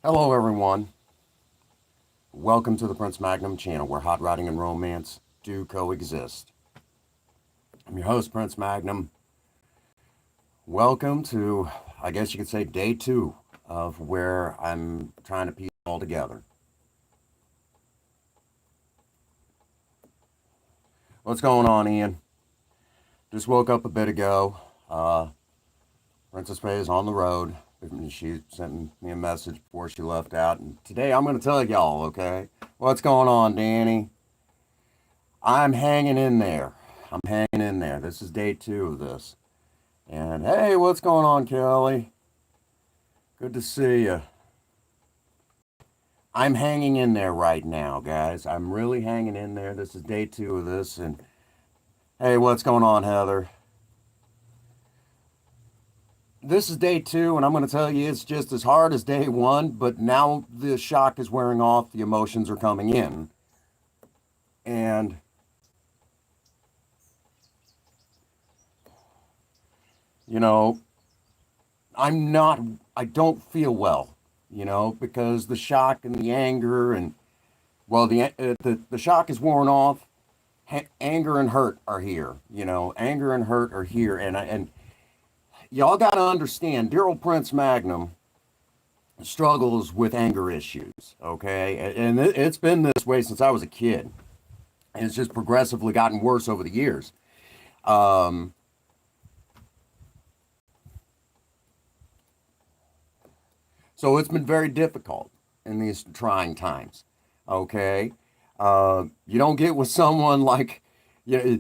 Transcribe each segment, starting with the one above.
Hello, everyone. Welcome to the Prince Magnum channel where hot rodding and romance do coexist. I'm your host, Prince Magnum. Welcome to, I guess you could say, day two of where I'm trying to piece it all together. What's going on, Ian? Just woke up a bit ago. Princess Faye is on the road. She sent me a message before she left out. And today I'm going to tell y'all, okay? What's going on, Danny? I'm hanging in there. I'm hanging in there. This is day two of this. And hey, what's going on, Kelly? Good to see you. I'm hanging in there right now, guys. I'm really hanging in there. This is day two of this. And hey, what's going on, Heather? This is day two, and I'm going to tell you it's just as hard as day one, but now the shock is wearing off. The emotions are coming in. And you know, I don't feel well, because the shock and the anger and, well, the shock is worn off. Anger and hurt are here, anger and hurt are here. And y'all got to understand, dear old Prince Magnum struggles with anger issues, okay? And it's been this way since I was a kid. And it's just progressively gotten worse over the years. Um, So it's been very difficult in these trying times. Okay. You don't get with someone like, you know,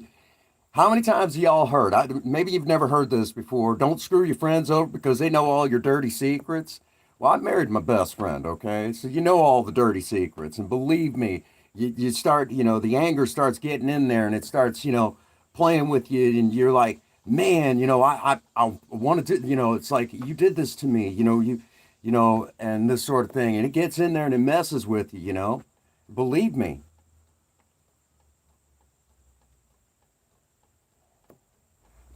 how many times y'all heard? Maybe you've never heard this before. Don't screw your friends over because they know all your dirty secrets. Well, I married my best friend, okay? So you know all the dirty secrets. And believe me, you start, the anger starts getting in there and it starts, playing with you. And you're like, man, I wanted to, it's like you did this to me, and this sort of thing. And it gets in there and it messes with you. Believe me.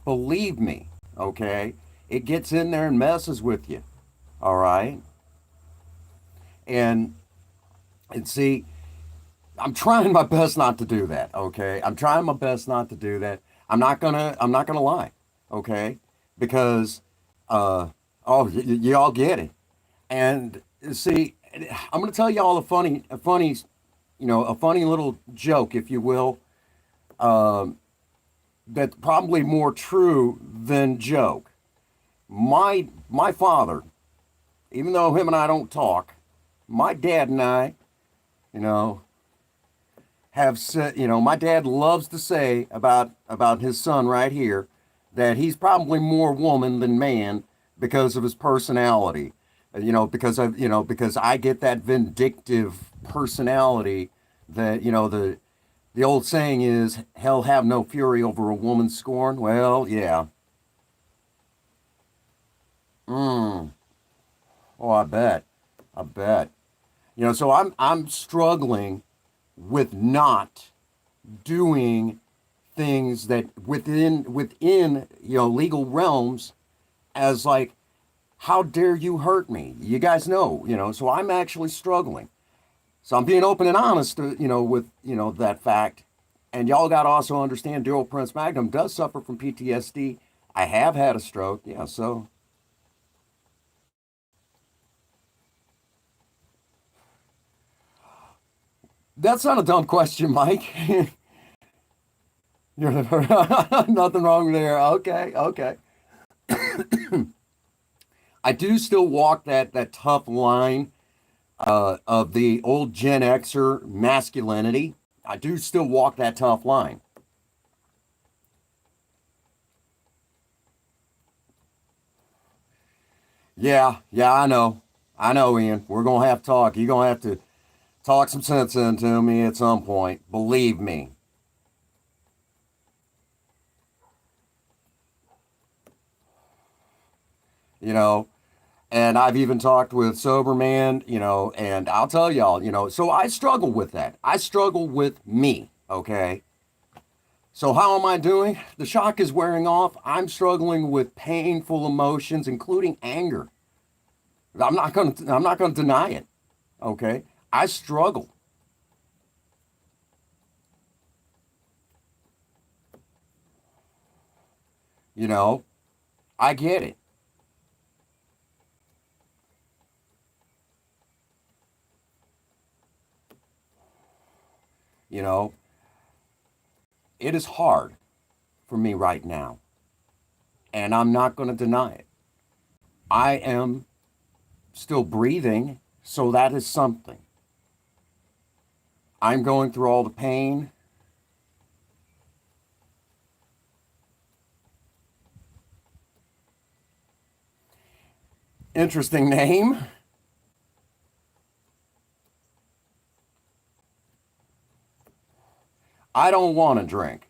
Believe me, okay? It gets in there and messes with you, all right? And and see, I'm trying my best not to do that, okay? I'm trying my best not to do that. I'm not gonna lie, okay? Because oh, you all get it. And see, I'm gonna tell you all a funny little joke, if you will, that's probably more true than joke. My father, even though him and I don't talk, my dad and I, you know, have said, my dad loves to say about his son right here that he's probably more woman than man because of his personality. Because I get that vindictive personality that, the old saying is, hell have no fury over a woman's scorn. Well, yeah. Mm. Oh, I bet. I bet. So I'm struggling with not doing things that within legal realms, as like, how dare you hurt me? You guys know, so I'm actually struggling. So I'm being open and honest, with, that fact. And y'all got to also understand, dear old Prince Magnum does suffer from PTSD. I have had a stroke. Yeah, so that's not a dumb question, Mike. You're nothing wrong there. Okay, okay. I do still walk that tough line of the old Gen Xer masculinity. I do still walk that tough line. Yeah, yeah, I know. I know, Ian. We're going to have to talk. You're going to have to talk some sense into me at some point. Believe me. You know, and I've even talked with Sober Man, and I'll tell y'all, so I struggle with that. I struggle with me, okay? So how am I doing? The shock is wearing off. I'm struggling with painful emotions, including anger. I'm not gonna deny it. Okay, I struggle. You know, I get it. You know, it is hard for me right now, and I'm not gonna deny it. I am still breathing, so that is something. I'm going through all the pain. Interesting name. I don't want to drink.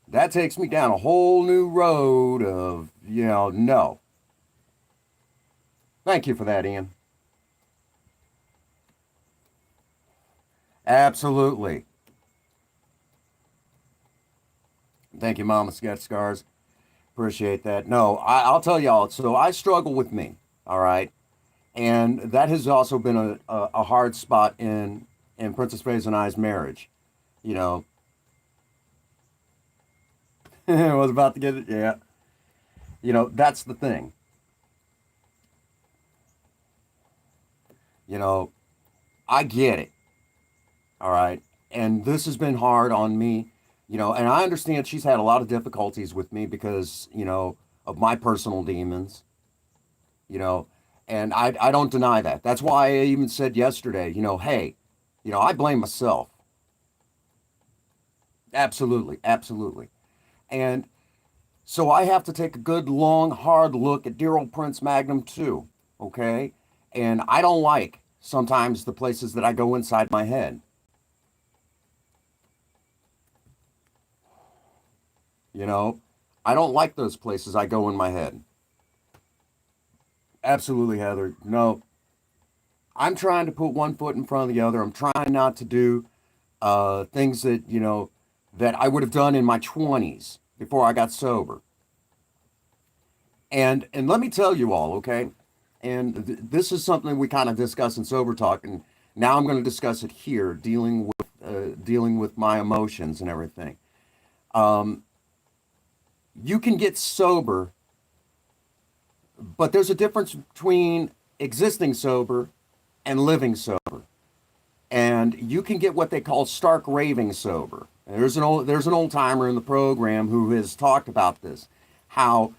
That takes me down a whole new road of, no. Thank you for that, Ian. Absolutely. Thank you, Mama Sketch Scars. Appreciate that. No, I'll tell y'all. So I struggle with me, all right? And that has also been a hard spot in Princess Faze and I's marriage. You know, I was about to get it. Yeah. That's the thing. You know, I get it. All right. And this has been hard on me, and I understand she's had a lot of difficulties with me because, of my personal demons, you know, and I don't deny that. That's why I even said yesterday, hey, I blame myself. Absolutely. Absolutely. And so I have to take a good, long, hard look at dear old Prince Magnum, too. Okay. And I don't like sometimes the places that I go inside my head. You know, I don't like those places I go in my head. Absolutely, Heather. No, I'm trying to put one foot in front of the other. I'm trying not to do things that, that I would have done in my 20s before I got sober. And let me tell you all, okay? And this is something we kind of discuss in sober talk, and now I'm going to discuss it here, dealing with my emotions and everything. Um, you can get sober, but there's a difference between existing sober and living sober. And you can get what they call stark raving sober. And there's an old timer in the program who has talked about this, how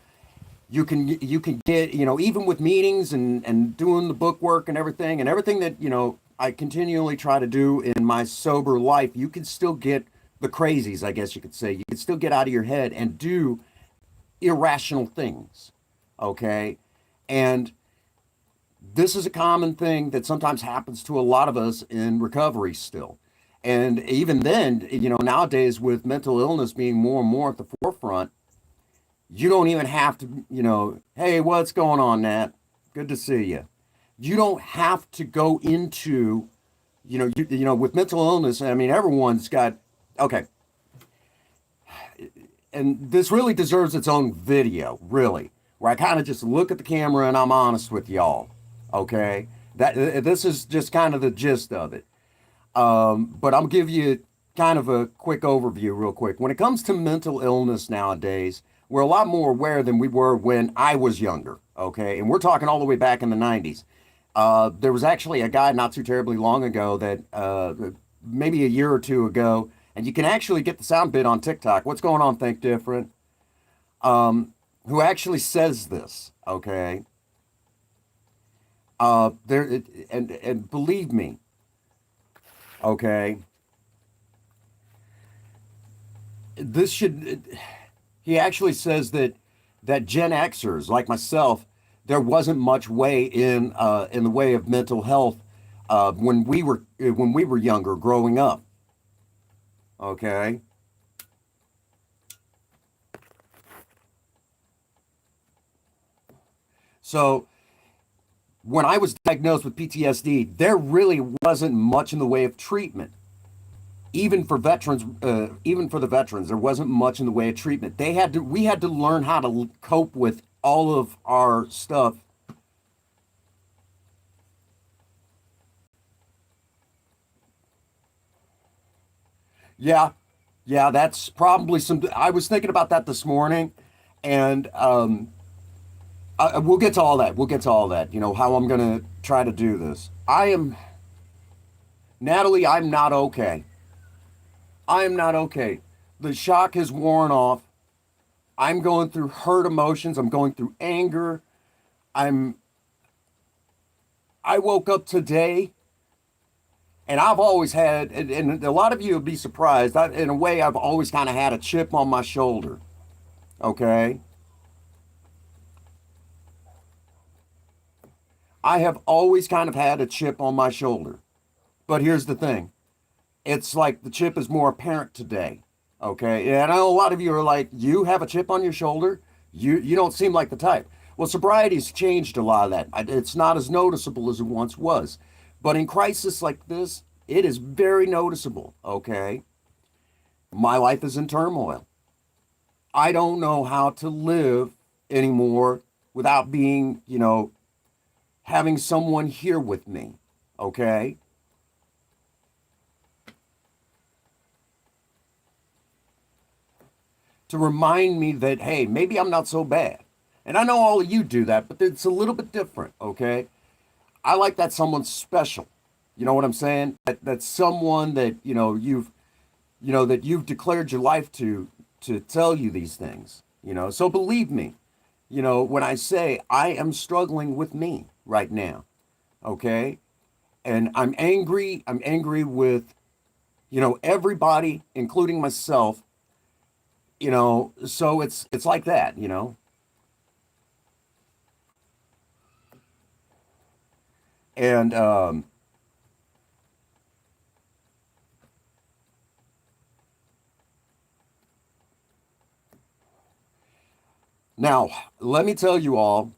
you can get, even with meetings and doing the book work and everything that I continually try to do in my sober life, you can still get the crazies, I guess you could say. You can still get out of your head and do irrational things. Okay. And this is a common thing that sometimes happens to a lot of us in recovery still. And even then, nowadays with mental illness being more and more at the forefront, you don't even have to, hey, what's going on, Nat? Good to see you. You don't have to go into, with mental illness. I mean, everyone's got, okay, and this really deserves its own video, really, where I kind of just look at the camera and I'm honest with y'all. Okay, this is just kind of the gist of it. But I'll give you kind of a quick overview, real quick. When it comes to mental illness nowadays, we're a lot more aware than we were when I was younger. Okay, and we're talking all the way back in the '90s. There was actually a guy not too terribly long ago that maybe a year or two ago, and you can actually get the sound bit on TikTok. What's going on? Think different. Who actually says this? Okay. There and believe me. Okay. This should. He actually says that Gen Xers like myself, there wasn't much way in the way of mental health when we were younger, growing up. Okay. So when I was diagnosed with PTSD, there really wasn't much in the way of treatment. Even for veterans, even for the veterans, there wasn't much in the way of treatment. We had to learn how to cope with all of our stuff Yeah, yeah, that's probably some. I was thinking about that this morning, and we'll get to all that. We'll get to all that. You know how I'm gonna try to do this. I am Natalie. I'm not okay. I am not okay. The shock has worn off. I'm going through hurt emotions. I'm going through anger. I'm. I woke up today, and I've always had, and a lot of you would be surprised. In a way, I've always kind of had a chip on my shoulder. Okay, I have always kind of had a chip on my shoulder. But here's the thing: it's like the chip is more apparent today. Okay, and I know a lot of you are like, you have a chip on your shoulder. You don't seem like the type. Well, sobriety's changed a lot of that. It's not as noticeable as it once was, but in crisis like this, it is very noticeable. Okay, my life is in turmoil. I don't know how to live anymore without being, having someone here with me. Okay, to remind me that, hey, maybe I'm not so bad. And I know all of you do that, but it's a little bit different, okay? I like that someone special. You know what I'm saying? That's someone that, that you've declared your life to tell you these things, So believe me, when I say I am struggling with me right now, okay? And I'm angry with, everybody, including myself, so it's like that. And now let me tell you all,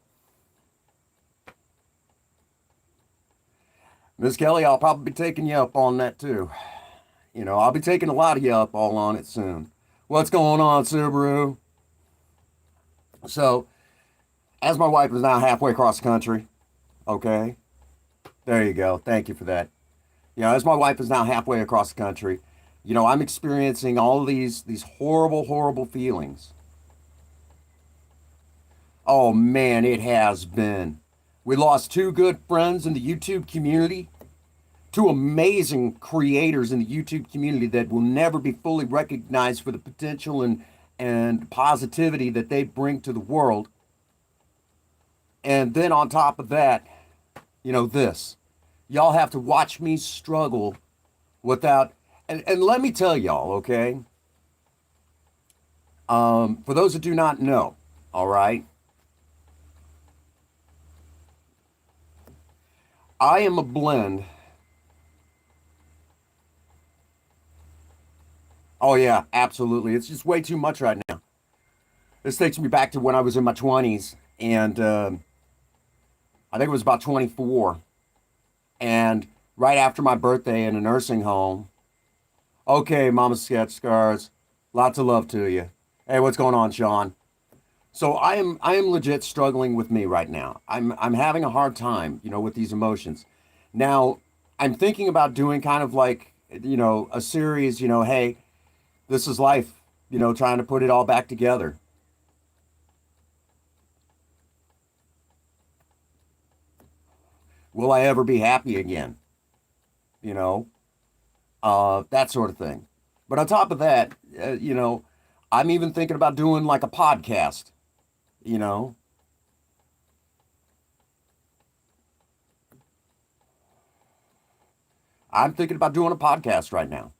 Miss Kelly, I'll probably be taking you up on that too. I'll be taking a lot of you up all on it soon. What's going on, Subaru? So, as my wife is now halfway across the country, okay, there you go. Thank you for that. As my wife is now halfway across the country, I'm experiencing all of these horrible, horrible feelings. Oh man, it has been. We lost two good friends in the YouTube community, two amazing creators in the YouTube community that will never be fully recognized for the potential and positivity that they bring to the world. And then on top of that, this. Y'all have to watch me struggle without, and let me tell y'all, okay? For those that do not know, all right, I am a blend. Oh yeah, absolutely. It's just way too much right now. This takes me back to when I was in my 20s, and I think it was about 24, and right after my birthday in a nursing home. Okay, Mama Sketch Scars, lots of love to you. Hey, what's going on, Sean? So I am legit struggling with me right now. I'm having a hard time, with these emotions. Now, I'm thinking about doing kind of like, a series, hey, this is life, trying to put it all back together. Will I ever be happy again? You know, that sort of thing. But on top of that, I'm even thinking about doing like a podcast, you know. I'm thinking about doing a podcast right now.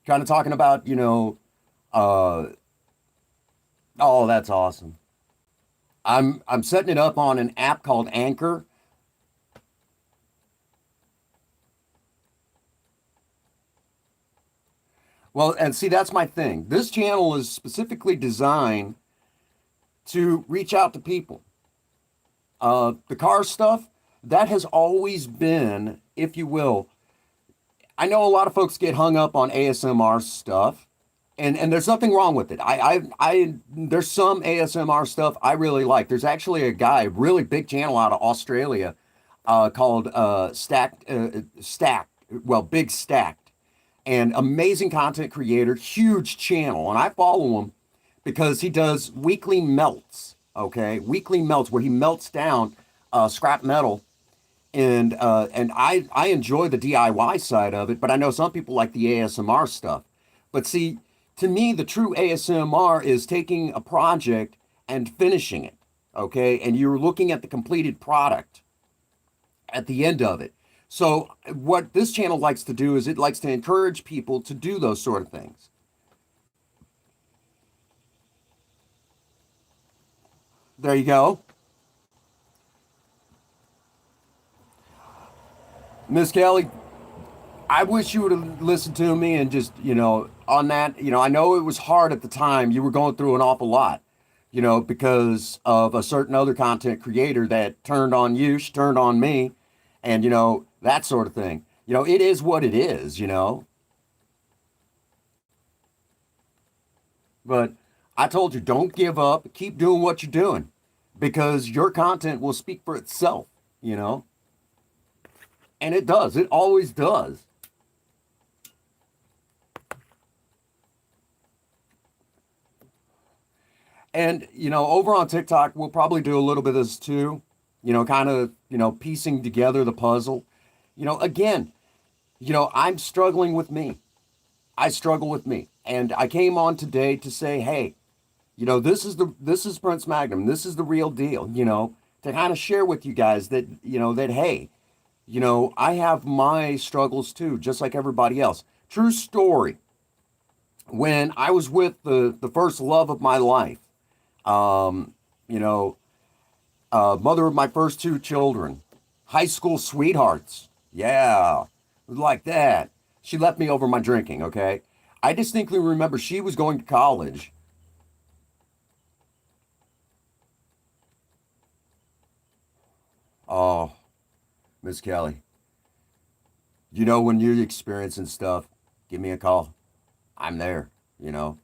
Kind of talking about, uh, oh, that's awesome. I'm setting it up on an app called Anchor. Well, and see, that's my thing. This channel is specifically designed to reach out to people. The car stuff, that has always been, if you will, I know a lot of folks get hung up on ASMR stuff. and there's nothing wrong with it. There's some ASMR stuff I really like. There's actually a guy, really big channel out of Australia, called Big Stacked, and amazing content creator, huge channel, and I follow him because he does weekly melts. Okay, weekly melts where he melts down scrap metal, and I enjoy the DIY side of it, but I know some people like the ASMR stuff. But see, to me, the true ASMR is taking a project and finishing it. Okay, and you're looking at the completed product at the end of it. So what this channel likes to do is it likes to encourage people to do those sort of things. There you go. Miss Kelly, I wish you would have listened to me and just, on that, I know it was hard at the time. You were going through an awful lot, because of a certain other content creator that turned on you, she turned on me, and, that sort of thing. It is what it is. But I told you, don't give up. Keep doing what you're doing because your content will speak for itself, you know? And it does. It always does. And, over on TikTok, we'll probably do a little bit of this too, kind of, piecing together the puzzle. Again, I'm struggling with me. I struggle with me. And I came on today to say, hey, this is Prince Magnum. This is the real deal, to kind of share with you guys that, that, hey, I have my struggles too, just like everybody else. True story. When I was with the first love of my life, um, you know, mother of my first two children, high school sweethearts. Yeah, like that. She left me over my drinking, okay? I distinctly remember she was going to college. Oh, Miss Kelly, when you're experiencing stuff, give me a call. I'm there, you know.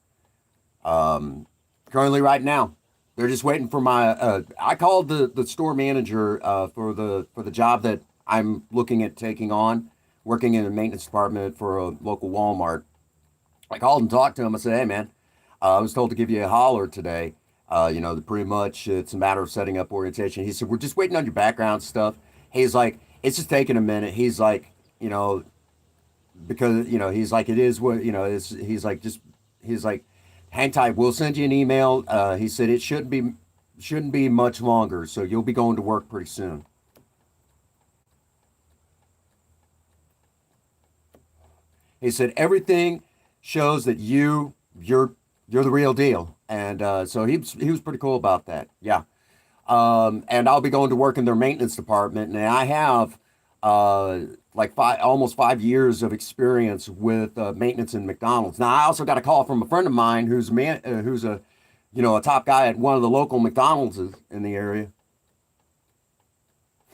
Um, Currently, right now, they're just waiting for my. I called the store manager for the job that I'm looking at taking on, working in the maintenance department for a local Walmart. I called and talked to him. I said, "Hey, man, I was told to give you a holler today. Pretty much it's a matter of setting up orientation." He said, "We're just waiting on your background stuff." He's like, "It's just taking a minute." He's like, because he's like, "It is what he's like, just he's like, hang tight. We'll send you an email." He said it shouldn't be much longer, so you'll be going to work pretty soon. He said everything shows that you're the real deal, and so he was pretty cool about that. Yeah. And I'll be going to work in their maintenance department, and I have like almost 5 years of experience with maintenance in McDonald's. Now, I also got a call from a friend of mine who's a top guy at one of the local McDonald's in the area.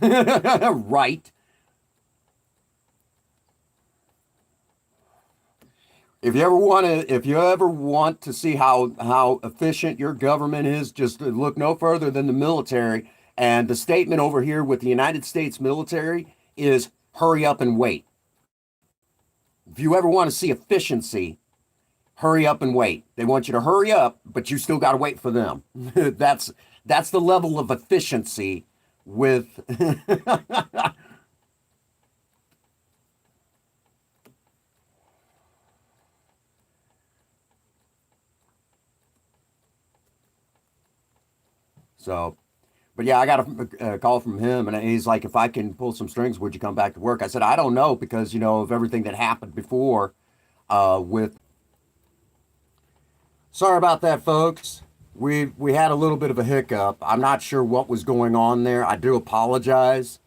Right. If you ever want to see how efficient your government is, just look no further than the military. And the statement over here with the United States military is hurry up and wait. If you ever want to see efficiency, hurry up and wait. They want you to hurry up, but you still got to wait for them. That's the level of efficiency with. So, but yeah, I got a call from him, and he's like, "If I can pull some strings, would you come back to work?" I said, "I don't know because of everything that happened before." With Sorry about that, folks. We had a little bit of a hiccup. I'm not sure what was going on there. I do apologize.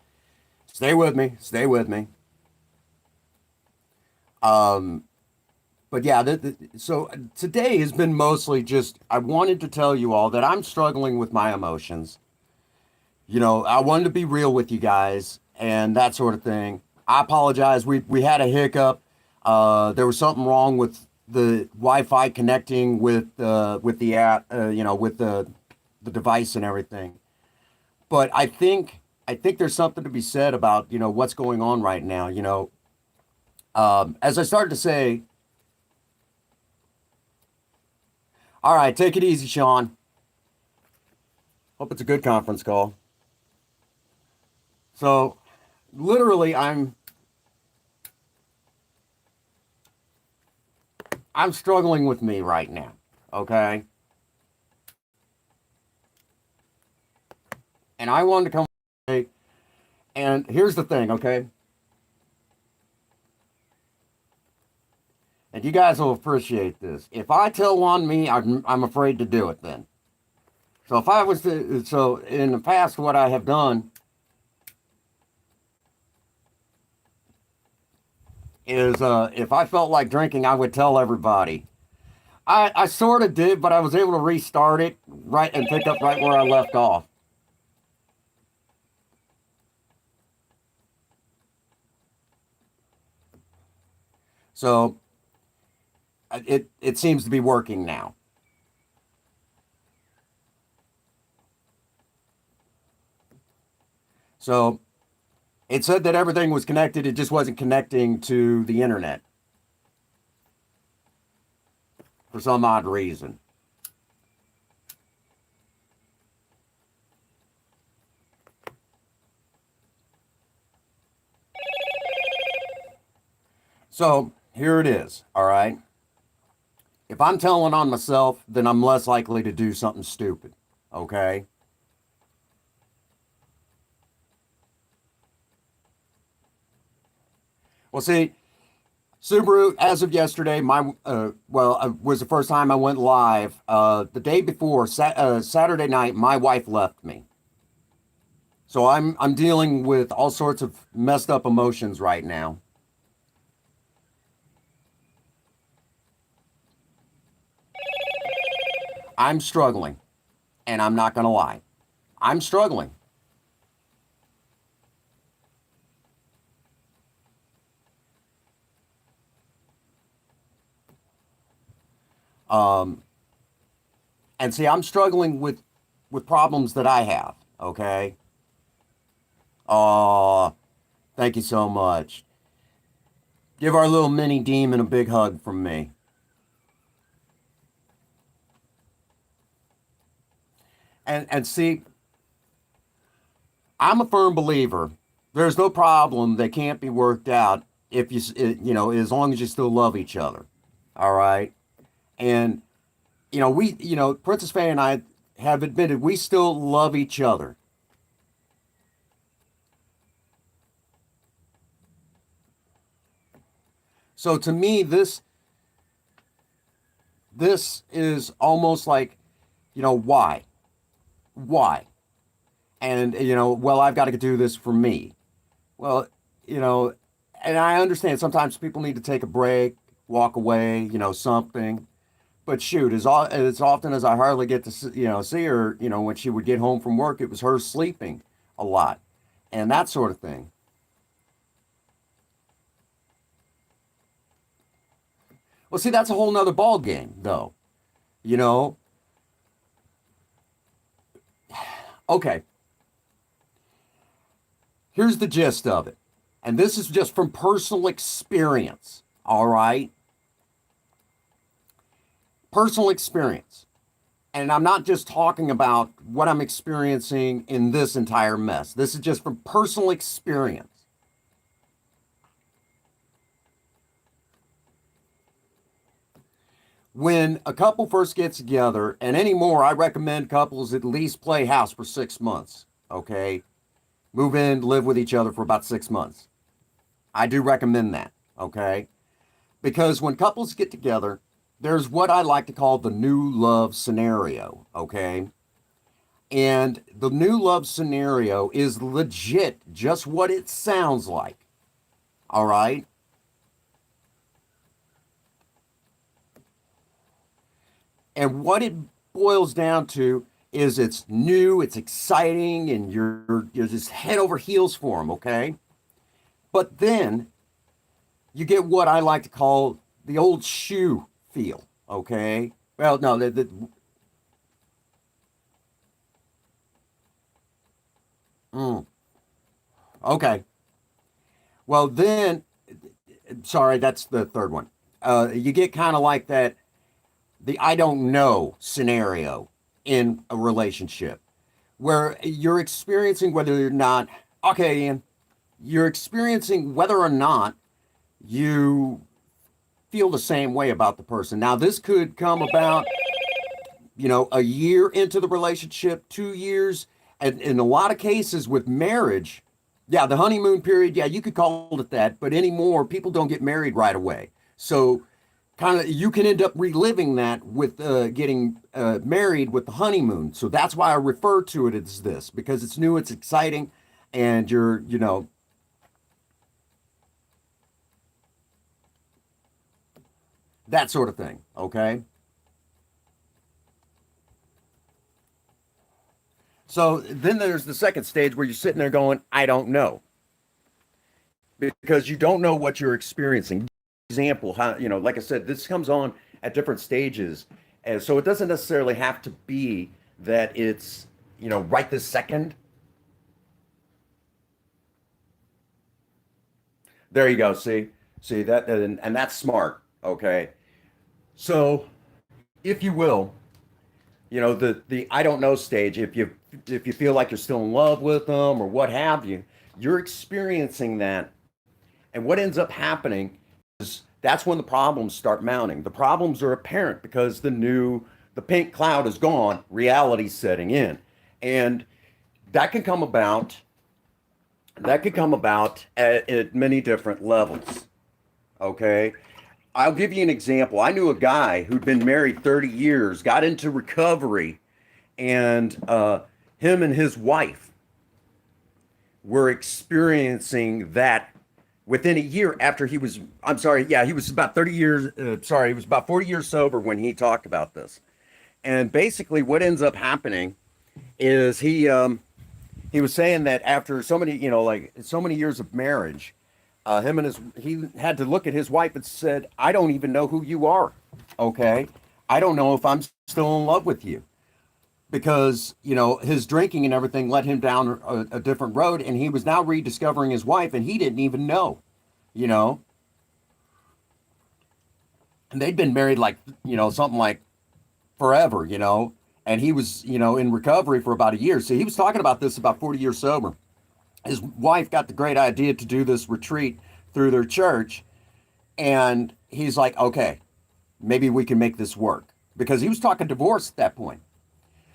Stay with me. Stay with me. Um, but yeah, so today has been mostly just I wanted to tell you all that I'm struggling with my emotions. I wanted to be real with you guys and that sort of thing. I apologize. We had a hiccup. There was something wrong with the Wi-Fi connecting with the app, with the device and everything. But I think there's something to be said about what's going on right now. As I started to say, all right, take it easy, Sean. Hope it's a good conference call. So, literally, I'm struggling with me right now. Okay, and I wanted to come. And here's the thing, okay, and you guys will appreciate this. If I tell on me, I'm afraid to do it. Then, so if I was to, so in the past, what I have done is, if I felt like drinking, I would tell everybody. I sort of did, but I was able to restart it right and pick up right where I left off. So it seems to be working now. So it said that everything was connected. It just wasn't connecting to the internet for some odd reason. So here it is. All right. If I'm telling on myself, then I'm less likely to do something stupid. Okay. Well, see, Subaru, as of yesterday, was the first time I went live. The day before, Saturday night, my wife left me. So I'm dealing with all sorts of messed up emotions right now. I'm struggling, and I'm not gonna lie. I'm struggling. Um, and see, I'm struggling with problems that I have. Okay. Oh, thank you so much. Give our little mini demon a big hug from me. And see, I'm a firm believer. There's no problem that can't be worked out if as long as you still love each other. All right. And Princess Faye and I have admitted we still love each other. So to me, this is almost like, why? Why? And well, I've got to do this for me. Well, you know, and I understand sometimes people need to take a break, walk away, something. But shoot, as often as I hardly get to see her, when she would get home from work, it was her sleeping a lot, and that sort of thing. Well, see, that's a whole nother ball game, though. You know, okay. Here's the gist of it, and this is just from personal experience. All right, personal experience. And I'm not just talking about what I'm experiencing in this entire mess. This is just from personal experience. When a couple first gets together, and anymore, I recommend couples at least play house for 6 months. Okay. Move in, live with each other for about 6 months. I do recommend that. Okay. Because when couples get together, there's what I like to call the new love scenario. Okay. And the new love scenario is legit just what it sounds like. All right. And what it boils down to is it's new, it's exciting, and you're just head over heels for them, okay? But then you get what I like to call the old shoe feel. Okay. Well, no, mm, okay. Well, then, sorry, that's the third one. You get kind of like that, the I don't know scenario in a relationship where you're experiencing whether or not, okay, Ian, you're experiencing whether or not you feel the same way about the person. Now, this could come about, a year into the relationship, 2 years, and in a lot of cases with marriage, yeah, the honeymoon period, yeah, you could call it that, but anymore, people don't get married right away. So, kind of, you can end up reliving that with getting married with the honeymoon. So that's why I refer to it as this because it's new, it's exciting, and you're that sort of thing. Okay. So then there's the second stage where you're sitting there going, I don't know, because you don't know what you're experiencing. Example, how, like I said, this comes on at different stages. And so it doesn't necessarily have to be that it's, right this second. There you go. See that, and that's smart. Okay. So if you will, the I don't know stage, if you feel like you're still in love with them or what have you, you're experiencing that. And what ends up happening is that's when the problems start mounting. The problems are apparent because the pink cloud is gone, reality's setting in. And that can come about at many different levels. Okay. I'll give you an example. I knew a guy who'd been married 30 years, got into recovery, and him and his wife were experiencing that within a year after I'm sorry, yeah, he was about 30 years, sorry, he was about 40 years sober when he talked about this. And basically, what ends up happening is he was saying that after so many, like so many years of marriage, he had to look at his wife and said, I don't even know who you are. Okay. I don't know if I'm still in love with you because, his drinking and everything led him down a different road. And he was now rediscovering his wife and he didn't even know, you know, and they'd been married like, something like forever, and he was, in recovery for about a year. So he was talking about this about 40 years sober. His wife got the great idea to do this retreat through their church. And he's like, okay, maybe we can make this work because he was talking divorce at that point.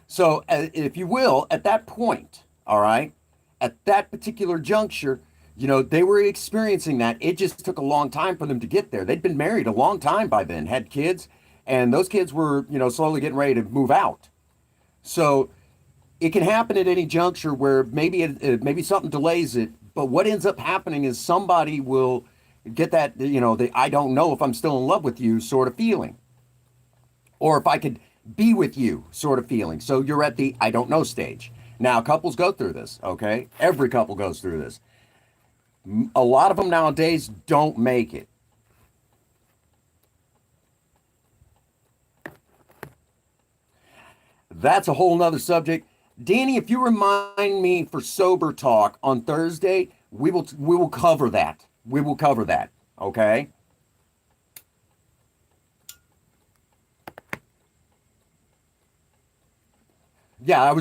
So, if you will, at that point, all right, at that particular juncture, they were experiencing that. It just took a long time for them to get there. They'd been married a long time by then, had kids, and those kids were, slowly getting ready to move out. So, it can happen at any juncture where maybe something delays it, but what ends up happening is somebody will get that, the I don't know if I'm still in love with you sort of feeling, or if I could be with you sort of feeling. So you're at the I don't know stage. Now, couples go through this, okay? Every couple goes through this. A lot of them nowadays don't make it. That's a whole nother subject. Danny, if you remind me for sober talk on Thursday, we will cover that. We will cover that. Okay? Yeah,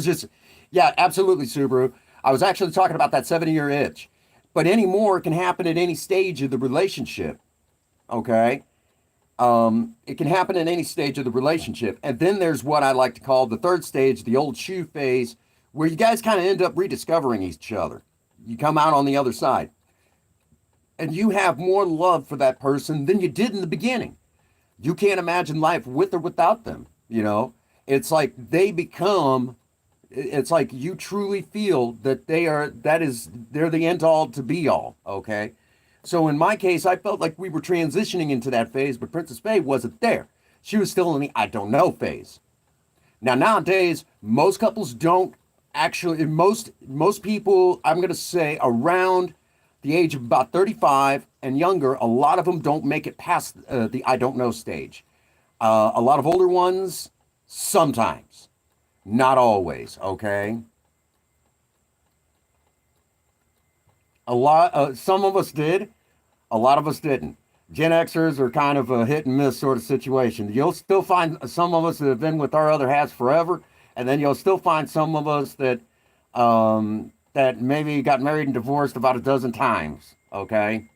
yeah, absolutely, Subaru. I was actually talking about that 7-year itch. But anymore, it can happen at any stage of the relationship. Okay? It can happen at any stage of the relationship. And then there's what I like to call the third stage, the old shoe phase, where you guys kind of end up rediscovering each other. You come out on the other side. And you have more love for that person than you did in the beginning. You can't imagine life with or without them. It's like it's like you truly feel that they're the end all to be all. Okay. So in my case, I felt like we were transitioning into that phase, but Princess Faye wasn't there. She was still in the I don't know phase. Now nowadays, most couples don't actually. Most people, I'm going to say, around the age of about 35 and younger, a lot of them don't make it past the I don't know stage. A lot of older ones, sometimes, not always. Okay, some of us did, a lot of us didn't. Gen Xers are kind of a hit and miss sort of situation. You'll still find some of us that have been with our other hats forever, and then you'll still find some of us that maybe got married and divorced about a dozen times. Okay.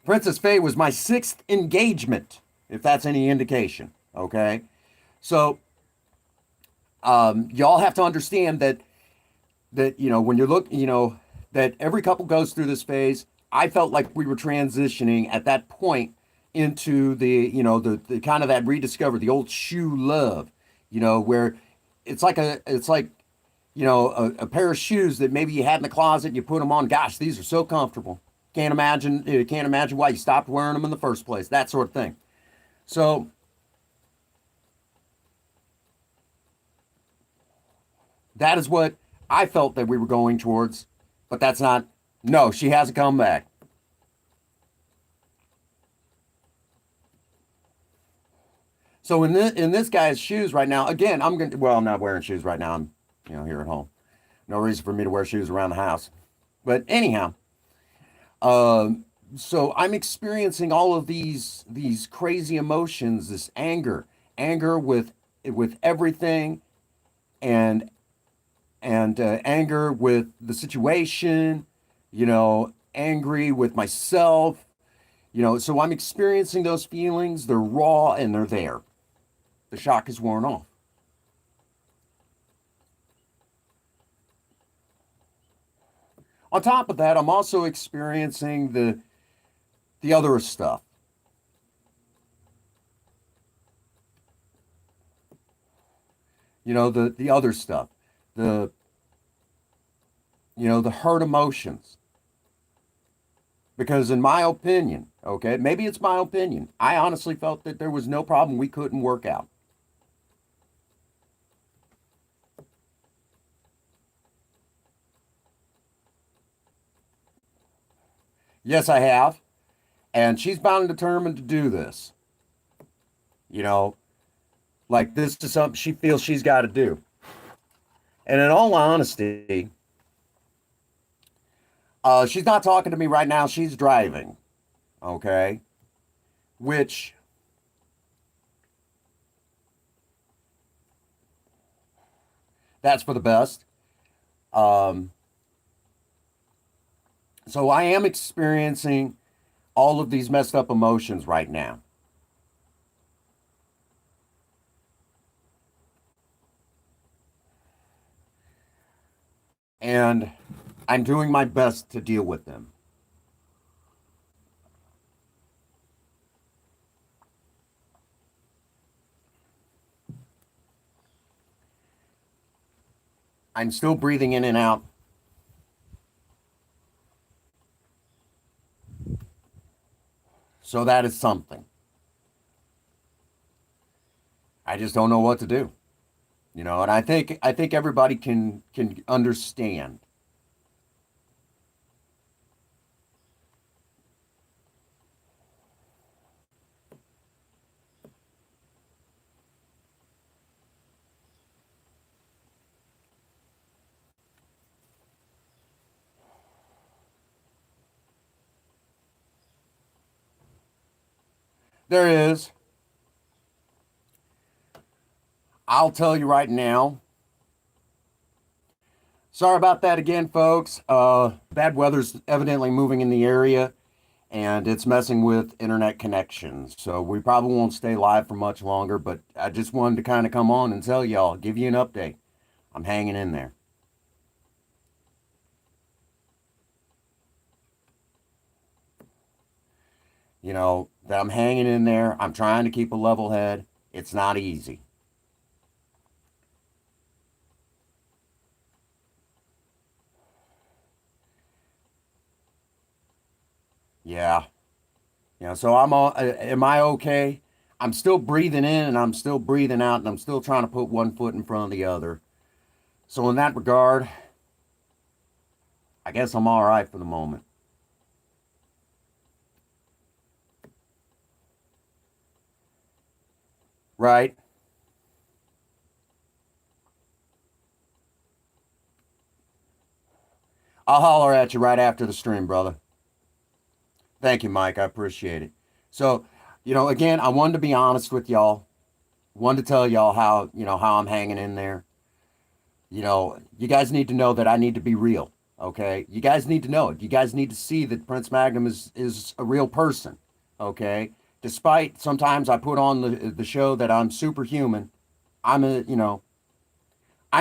Princess Faye was my sixth engagement, if that's any indication. Okay. So y'all have to understand that when you look, that every couple goes through this phase. I felt like we were transitioning at that point into the kind of that rediscover the old shoe love, where it's like a pair of shoes that maybe you had in the closet and you put them on. Gosh, these are so comfortable. Can't imagine why you stopped wearing them in the first place. That sort of thing. So that is what I felt that we were going towards, but that's not. No, she hasn't come back. So in this guy's shoes right now, again, I'm not wearing shoes right now. I'm here at home. No reason for me to wear shoes around the house. But anyhow, um, so I'm experiencing all of these crazy emotions, this anger with everything, and anger with the situation, angry with myself, so I'm experiencing those feelings. They're raw and they're there. The shock is worn off. On top of that, I'm also experiencing the other stuff. The other stuff. The the hurt emotions. Because in my opinion, okay, maybe it's my opinion, I honestly felt that there was no problem we couldn't work out. Yes, I have. And she's bound and determined to do this. You know, like this is something she feels she's got to do. And in all honesty, she's not talking to me right now. She's driving. Okay. Which, that's for the best. Um, so I am experiencing all of these messed up emotions right now. And I'm doing my best to deal with them. I'm still breathing in and out. So that is something. I just don't know what to do. And I think everybody can understand. There is. I'll tell you right now. Sorry about that again, folks. Bad weather's evidently moving in the area and it's messing with internet connections. So we probably won't stay live for much longer, but I just wanted to kind of come on and tell y'all, give you an update. I'm hanging in there. That I'm hanging in there. I'm trying to keep a level head. It's not easy. Yeah. So am I okay? I'm still breathing in and I'm still breathing out and I'm still trying to put one foot in front of the other. So in that regard, I guess I'm all right for the moment. right? I'll holler at you right after the stream, brother. Thank you, Mike. I appreciate it. So, again, I wanted to be honest with y'all. Wanted to tell y'all how, how I'm hanging in there. You guys need to know that I need to be real. Okay, you guys need to know it. You guys need to see that Prince Magnum is a real person. Okay, despite sometimes I put on the show that I'm superhuman, I'm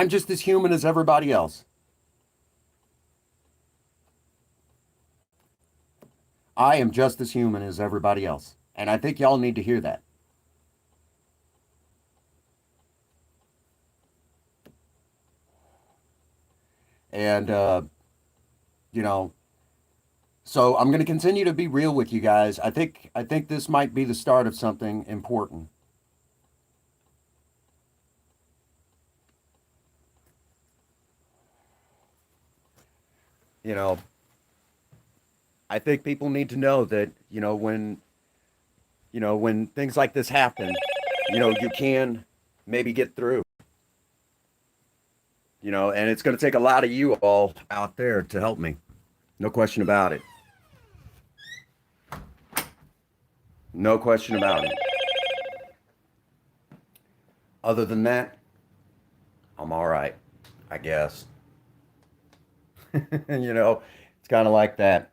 just as human as everybody else. I am just as human as everybody else, and I think y'all need to hear that. And you know, so I'm going to continue to be real with you guys. I think this might be the start of something important. You know, I think people need to know that, when things like this happen, you can maybe get through, and it's going to take a lot of you all out there to help me. No question about it. No question about it. Other than that, I'm all right, I guess. It's kind of like that,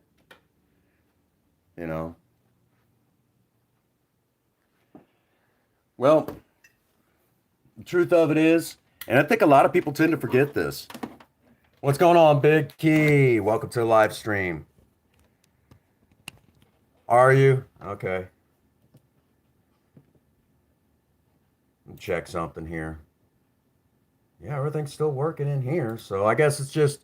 you know. Well, the truth of it is, and I think a lot of people tend to forget this. What's going on, Big Key? Welcome to the live stream. Are you? Okay. Let me check something here. Yeah, everything's still working in here. So I guess it's just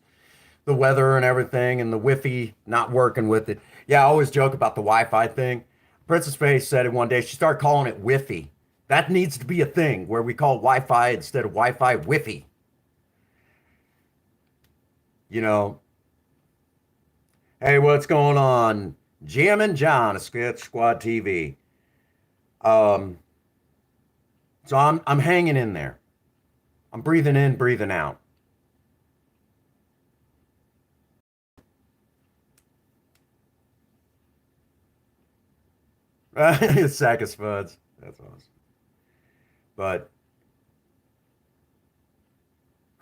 the weather and everything and the Wi-Fi not working with it. Yeah, I always joke about the Wi-Fi thing. Princess Face said it one day. She started calling it Wi-Fi. That needs to be a thing where we call Wi-Fi instead of Wi-Fi Wi-Fi. You know, hey, what's going on? Jim and John, a Sketch Squad TV. Um, so I'm hanging in there. I'm breathing in, breathing out. Sack of spuds. That's awesome. But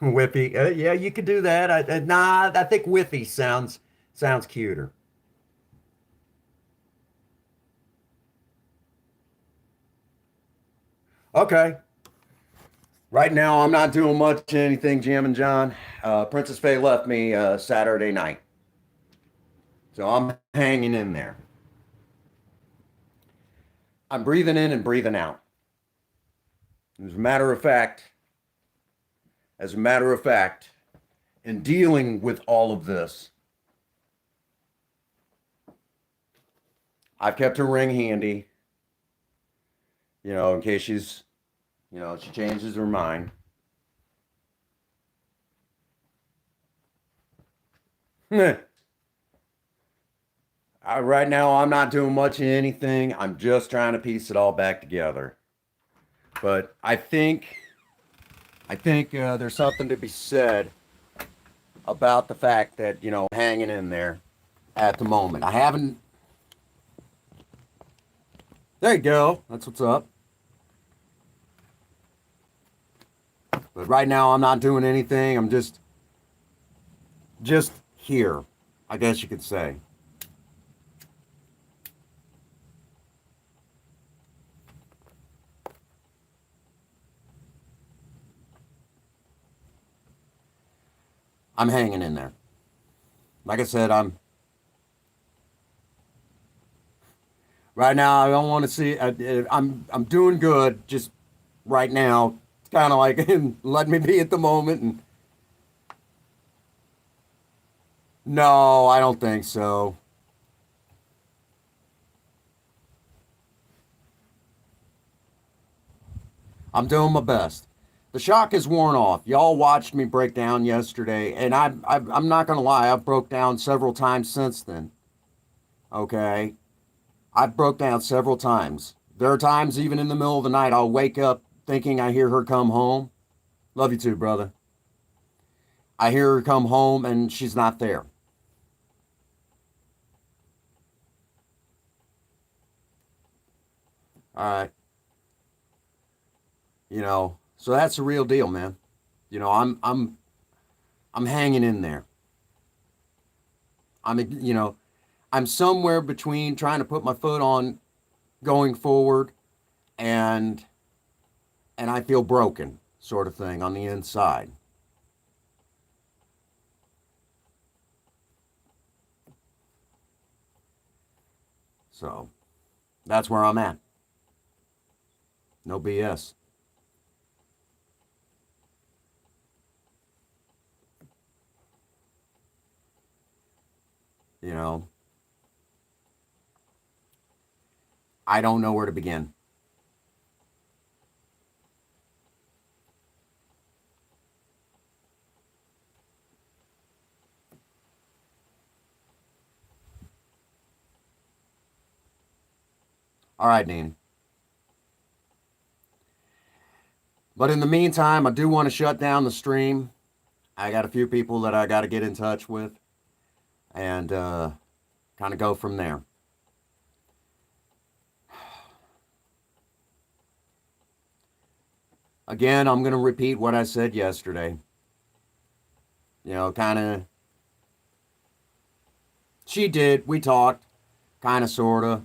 Whippy, yeah, you could do that. Nah, I think Whiffy sounds cuter. Okay. Right now, I'm not doing much anything, Jim and John. Princess Faye left me Saturday night, so I'm hanging in there. I'm breathing in and breathing out. As a matter of fact, as a matter of fact, in dealing with all of this, I've kept her ring handy, in case she changes her mind. Right now, I'm not doing much of anything. I'm just trying to piece it all back together. But I think there's something to be said about the fact that hanging in there at the moment. I haven't. There you go. That's what's up. But right now, I'm not doing anything. I'm just here, I guess you could say. I'm hanging in there. Like I said, right now. I don't want to see. I'm doing good. Just right now, it's kind of like let me be at the moment. And no, I don't think so. I'm doing my best. The shock is worn off. Y'all watched me break down yesterday, and I'm not gonna lie. I've broke down several times since then. Okay, I've broke down several times. There are times, even in the middle of the night, I'll wake up thinking I hear her come home. Love you too, brother. I hear her come home and she's not there. All right. So that's the real deal, man. I'm hanging in there. I'm you know, I'm somewhere between trying to put my foot on going forward and I feel broken, sort of thing on the inside. So that's where I'm at. No BS. You know, I don't know where to begin. All right, Dean. But in the meantime, I do want to shut down the stream. I got a few people that I got to get in touch with and kind of go from there. Again, I'm going to repeat what I said yesterday. Kind of. She did. We talked. Kind of, sort of.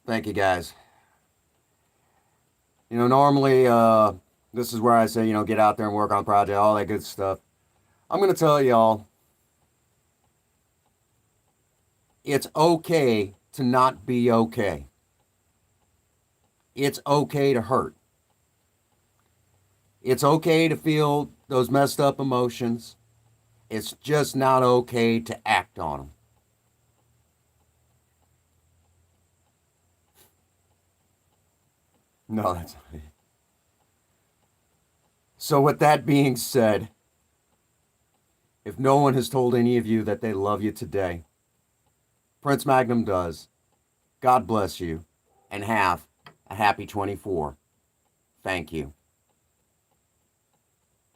Thank you, guys. Normally, this is where I say, get out there and work on the project, all that good stuff. I'm going to tell y'all, it's okay to not be okay. It's okay to hurt. It's okay to feel those messed up emotions. It's just not okay to act on them. No, that's not it. So, with that being said, if no one has told any of you that they love you today, Prince Magnum does. God bless you and have a happy 24. Thank you.